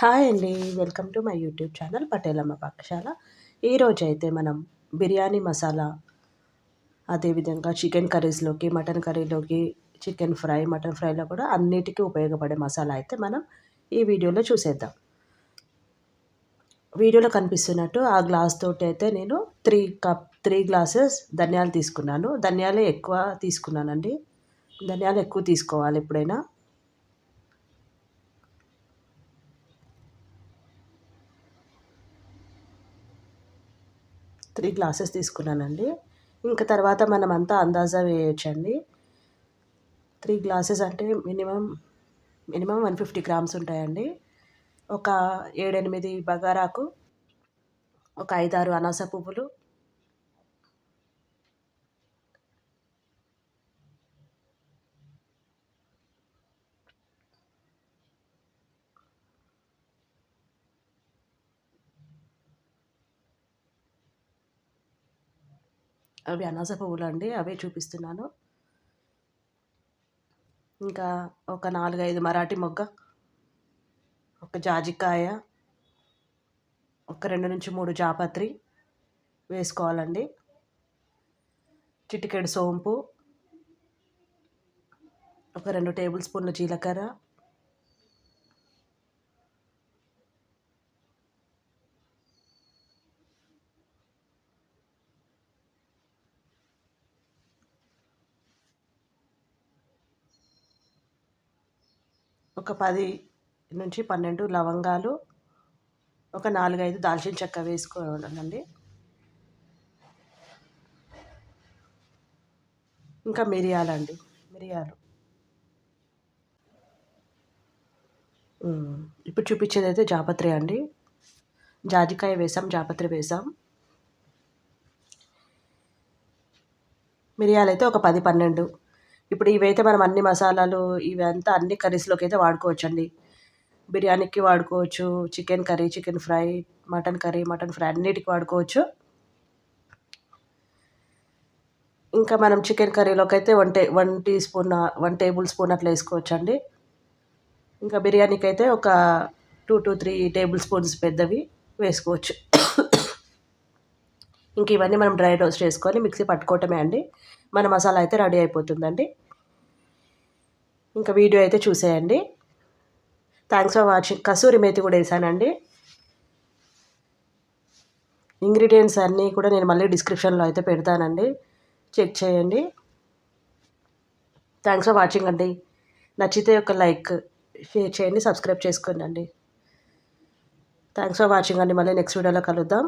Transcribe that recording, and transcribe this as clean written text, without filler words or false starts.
Hi అండి. Welcome to my YouTube channel Patelamma Pakashala. ఈరోజైతే మనం బిర్యానీ మసాలా, అదేవిధంగా చికెన్ కర్రీస్‌లోకి, మటన్ కర్రీలోకి, చికెన్ ఫ్రై, మటన్ ఫ్రైలో కూడా అన్నిటికీ ఉపయోగపడే మసాలా అయితే మనం ఈ వీడియోలో చూసేద్దాం. వీడియోలో కనిపిస్తున్నట్టు ఆ గ్లాస్ తోటి అయితే నేను 3 గ్లాసెస్ ధనియాలు తీసుకున్నాను. ధనియాలే ఎక్కువ తీసుకున్నానండి. ధనియాలు ఎక్కువ తీసుకోవాలి ఎప్పుడైనా. 3 గ్లాసెస్ తీసుకున్నానండి. ఇంకా తర్వాత మనమంతా అందాజా వేయొచ్చండి. 3 గ్లాసెస్ అంటే మినిమం 150 గ్రామ్స్ ఉంటాయండి. ఒక 7, 8 బగారాకు, ఒక 5, 6 అనాస పువ్వులు, అవి అనాస పువ్వులండి. అవే చూపిస్తున్నాను. ఇంకా ఒక 4, 5 మరాఠీ మొగ్గ, ఒక జాజికాయ, ఒక 2-3 జాపత్రి వేసుకోవాలండి. చిటికెడు సోంపు, ఒక 2 టేబుల్ స్పూన్ల జీలకర్ర, ఒక 10-12 లవంగాలు, ఒక 4, 5 దాల్చిన చెక్క వేసుకోవాలండి. ఇంకా మిరియాలు. ఇప్పుడు చూపించేదైతే జాపత్రి అండి. జాజికాయ వేసాం, జాపత్రి వేసాం. మిరియాలైతే ఒక 10, 12. ఇప్పుడు ఇవైతే మనం అన్ని మసాలాలు ఇవంతా అన్ని కర్రీస్లోకి అయితే వాడుకోవచ్చండి. బిర్యానీకి వాడుకోవచ్చు, chicken curry, chicken fry, mutton curry, mutton fry అన్నిటికి వాడుకోవచ్చు. ఇంకా మనం చికెన్ కర్రీలోకి అయితే 1 టేబుల్ స్పూన్ అట్లా వేసుకోవచ్చండి. ఇంకా బిర్యానీకి అయితే ఒక 2-3 టేబుల్ స్పూన్స్ పెద్దవి వేసుకోవచ్చు. ఇంక ఇవన్నీ మనం డ్రై రోస్ట్ చేసుకొని మిక్సీ పట్టుకోవటమే అండి. మన మసాలా అయితే రెడీ అయిపోతుందండి. ఇంకా వీడియో అయితే చూసేయండి. Thanks for watching. Kasuri methi కూడా వేసానండి. ఇంగ్రీడియంట్స్ అన్నీ కూడా నేను మళ్ళీ డిస్క్రిప్షన్లో అయితే పెడతానండి, చెక్ చేయండి. థ్యాంక్స్ ఫర్ వాచింగ్ అండి. నచ్చితే ఒక లైక్, షేర్ చేయండి, సబ్స్క్రైబ్ చేసుకోండి అండి. థ్యాంక్స్ ఫర్ వాచింగ్ అండి. మళ్ళీ నెక్స్ట్ వీడియోలో కలుద్దాం.